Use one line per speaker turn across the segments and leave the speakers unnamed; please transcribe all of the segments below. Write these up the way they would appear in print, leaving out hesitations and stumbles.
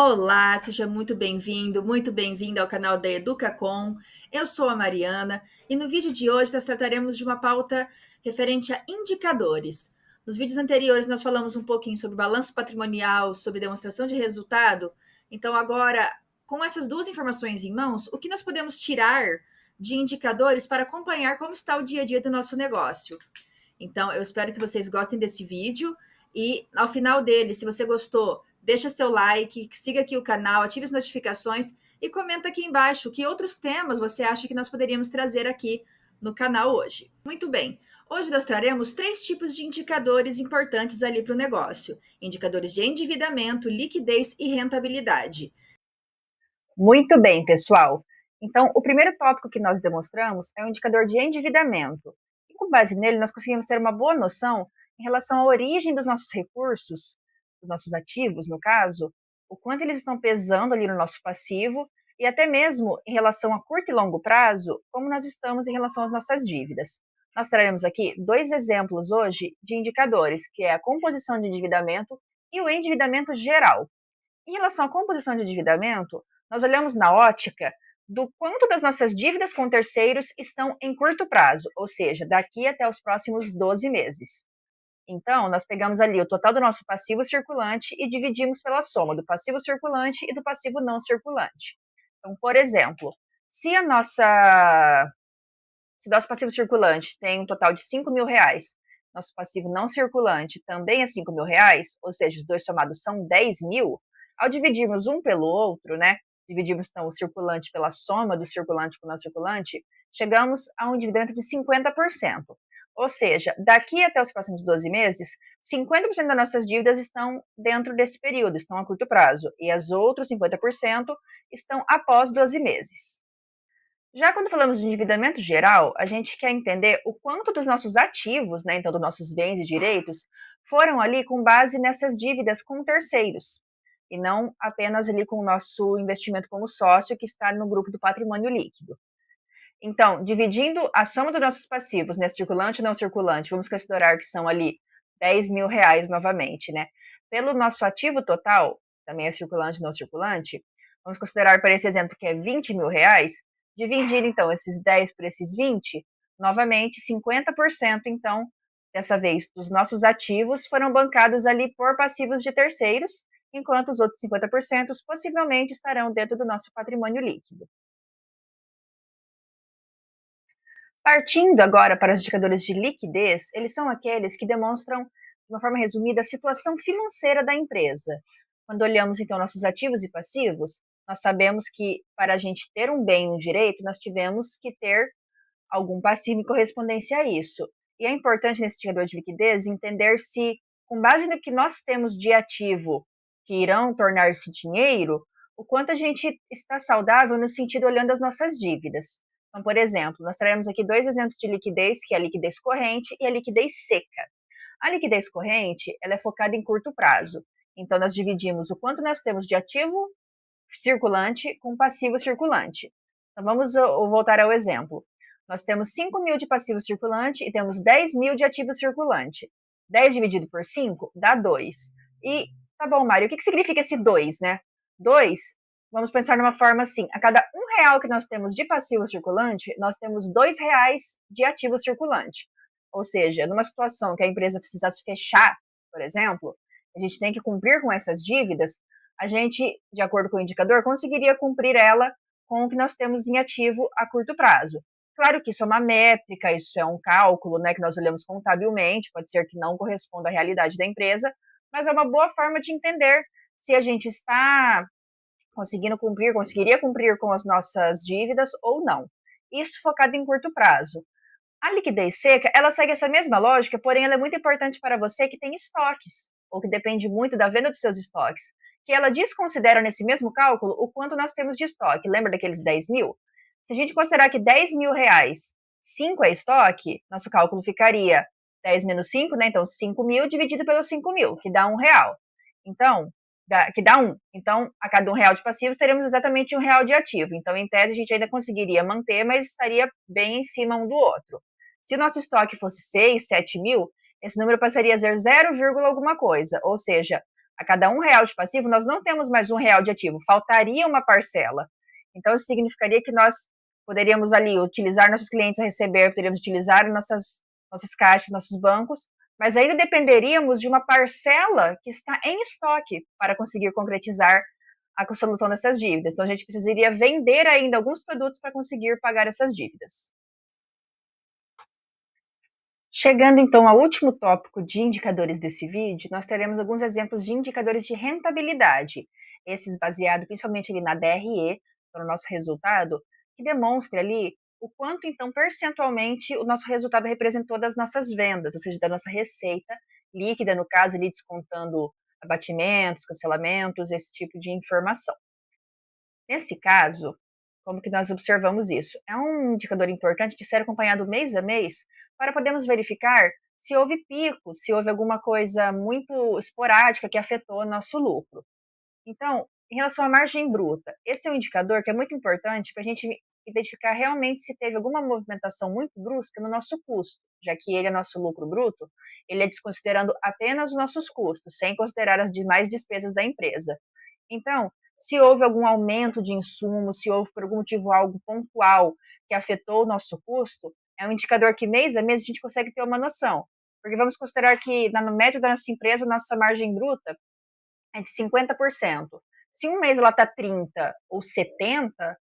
Olá, seja muito bem-vindo ao canal da Educacom. Eu sou a Mariana e no vídeo de hoje nós trataremos de uma pauta referente a indicadores. Nos vídeos anteriores nós falamos um pouquinho sobre balanço patrimonial, sobre demonstração de resultado. Então agora, com essas duas informações em mãos, o que nós podemos tirar de indicadores para acompanhar como está o dia a dia do nosso negócio? Então, eu espero que vocês gostem desse vídeo e ao final dele, se você gostou, deixa seu like, siga aqui o canal, ative as notificações e comenta aqui embaixo que outros temas você acha que nós poderíamos trazer aqui no canal hoje. Muito bem. Hoje nós traremos três tipos de indicadores importantes ali para o negócio: indicadores de endividamento, liquidez e rentabilidade.
Muito bem, pessoal. Então, o primeiro tópico que nós demonstramos é o indicador de endividamento. E com base nele, nós conseguimos ter uma boa noção em relação à origem dos nossos recursos, dos nossos ativos, no caso, o quanto eles estão pesando ali no nosso passivo e até mesmo em relação a curto e longo prazo, como nós estamos em relação às nossas dívidas. Nós traremos aqui dois exemplos hoje de indicadores, que é a composição de endividamento e o endividamento geral. Em relação à composição de endividamento, nós olhamos na ótica do quanto das nossas dívidas com terceiros estão em curto prazo, ou seja, daqui até os próximos 12 meses. Então, nós pegamos ali o total do nosso passivo circulante e dividimos pela soma do passivo circulante e do passivo não circulante. Então, por exemplo, se a nossa se nosso passivo circulante tem um total de R$ 5.000, nosso passivo não circulante também é R$ 5.000, ou seja, os dois somados são 10.000, ao dividirmos um pelo outro, né? Dividimos então o circulante pela soma do circulante com o não circulante, chegamos a um endividamento de 50%. Ou seja, daqui até os próximos 12 meses, 50% das nossas dívidas estão dentro desse período, estão a curto prazo, e as outros 50% estão após 12 meses. Já quando falamos de endividamento geral, a gente quer entender o quanto dos nossos ativos, né, então dos nossos bens e direitos, foram ali com base nessas dívidas com terceiros, e não apenas ali com o nosso investimento como sócio que está no grupo do patrimônio líquido. Então, dividindo a soma dos nossos passivos, né, circulante e não circulante, vamos considerar que são ali R$ 10.000 novamente, né? Pelo nosso ativo total, também é circulante e não circulante, vamos considerar para esse exemplo que é R$ 20.000, dividir então esses 10 por esses 20, novamente 50% então, dessa vez, dos nossos ativos foram bancados ali por passivos de terceiros, enquanto os outros 50% possivelmente estarão dentro do nosso patrimônio líquido. Partindo agora para os indicadores de liquidez, eles são aqueles que demonstram, de uma forma resumida, a situação financeira da empresa. Quando olhamos, então, nossos ativos e passivos, nós sabemos que para a gente ter um bem e um direito, nós tivemos que ter algum passivo em correspondência a isso. E é importante nesse indicador de liquidez entender se, com base no que nós temos de ativo que irão tornar-se dinheiro, o quanto a gente está saudável no sentido olhando as nossas dívidas. Então, por exemplo, nós traremos aqui dois exemplos de liquidez, que é a liquidez corrente e a liquidez seca. A liquidez corrente, ela é focada em curto prazo. Então, nós dividimos o quanto nós temos de ativo circulante com passivo circulante. Então, vamos voltar ao exemplo. Nós temos 5.000 de passivo circulante e temos 10.000 de ativo circulante. 10 dividido por 5 dá 2. E, tá bom, Mário, o que significa esse 2, né? 2, vamos pensar numa forma assim, a cada R$ 1 que nós temos de passivo circulante, nós temos R$ 2 de ativo circulante. Ou seja, numa situação que a empresa precisasse fechar, por exemplo, a gente tem que cumprir com essas dívidas, a gente, de acordo com o indicador, conseguiria cumprir ela com o que nós temos em ativo a curto prazo. Claro que isso é uma métrica, isso é um cálculo, né, que nós olhamos contabilmente, pode ser que não corresponda à realidade da empresa, mas é uma boa forma de entender se a gente está conseguiria cumprir com as nossas dívidas ou não. Isso focado em curto prazo. A liquidez seca, ela segue essa mesma lógica, porém ela é muito importante para você que tem estoques, ou que depende muito da venda dos seus estoques, que ela desconsidera nesse mesmo cálculo o quanto nós temos de estoque. Lembra daqueles 10.000? Se a gente considerar que R$ 10.000, 5 é estoque, nosso cálculo ficaria 10 menos 5, né? Então 5.000 dividido pelos 5.000, que dá R$ 1. Então, que dá 1. Então, a cada R$ 1 de passivos, teremos exatamente R$ 1 de ativo. Então, em tese, a gente ainda conseguiria manter, mas estaria bem em cima um do outro. Se o nosso estoque fosse 6, 7 mil, esse número passaria a ser 0, alguma coisa, ou seja, A cada R$ 1 de passivo, nós não temos mais R$ 1 de ativo, faltaria uma parcela. Então, isso significaria que nós poderíamos ali utilizar nossos clientes a receber, poderíamos utilizar nossas caixas, nossos bancos, mas ainda dependeríamos de uma parcela que está em estoque para conseguir concretizar a solução dessas dívidas. Então, a gente precisaria vender ainda alguns produtos para conseguir pagar essas dívidas. Chegando então ao último tópico de indicadores desse vídeo, nós teremos alguns exemplos de indicadores de rentabilidade, esses baseados principalmente ali na DRE, no nosso resultado, que demonstra ali o quanto então percentualmente o nosso resultado representou das nossas vendas, ou seja, da nossa receita líquida, no caso ali descontando abatimentos, cancelamentos, esse tipo de informação. Nesse caso, como que nós observamos isso? É um indicador importante de ser acompanhado mês a mês para podermos verificar se houve pico, se houve alguma coisa muito esporádica que afetou o nosso lucro. Então, em relação à margem bruta, esse é um indicador que é muito importante para a gente identificar realmente se teve alguma movimentação muito brusca no nosso custo, já que ele é nosso lucro bruto, ele é desconsiderando apenas os nossos custos, sem considerar as demais despesas da empresa. Então, se houve algum aumento de insumo, se houve por algum motivo algo pontual que afetou o nosso custo, é um indicador que mês a mês a gente consegue ter uma noção. Porque vamos considerar que na média da nossa empresa, nossa margem bruta é de 50%. Se um mês ela está 30 ou 70,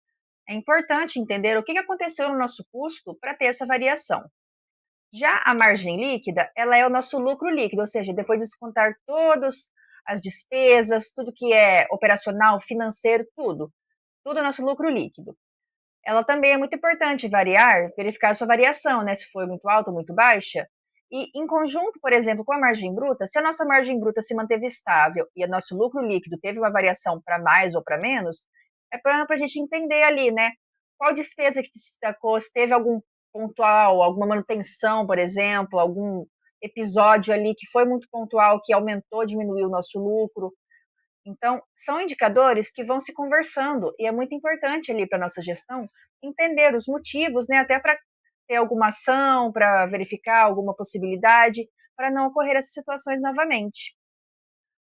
é importante entender o que aconteceu no nosso custo para ter essa variação. Já a margem líquida, ela é o nosso lucro líquido, ou seja, depois de descontar todas as despesas, tudo que é operacional, financeiro, tudo é nosso lucro líquido. Ela também é muito importante variar, verificar a sua variação, né? Se foi muito alta ou muito baixa. E em conjunto, por exemplo, com a margem bruta, se a nossa margem bruta se manteve estável e o nosso lucro líquido teve uma variação para mais ou para menos, é para a gente entender ali, né? Qual despesa que se destacou, se teve algum pontual, alguma manutenção, por exemplo, algum episódio ali que foi muito pontual, que aumentou, diminuiu o nosso lucro. Então, são indicadores que vão se conversando e é muito importante ali para a nossa gestão entender os motivos, né, até para ter alguma ação, para verificar alguma possibilidade, para não ocorrer essas situações novamente.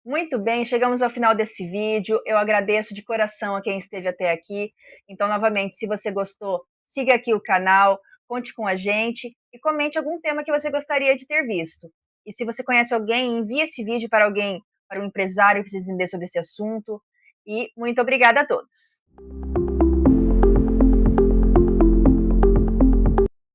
Muito bem, chegamos ao final desse vídeo. Eu agradeço de coração a quem esteve até aqui. Então, novamente, se você gostou, siga aqui o canal, conte com a gente e comente algum tema que você gostaria de ter visto. E se você conhece alguém, envie esse vídeo para alguém, para um empresário que precisa entender sobre esse assunto. E muito obrigada a todos.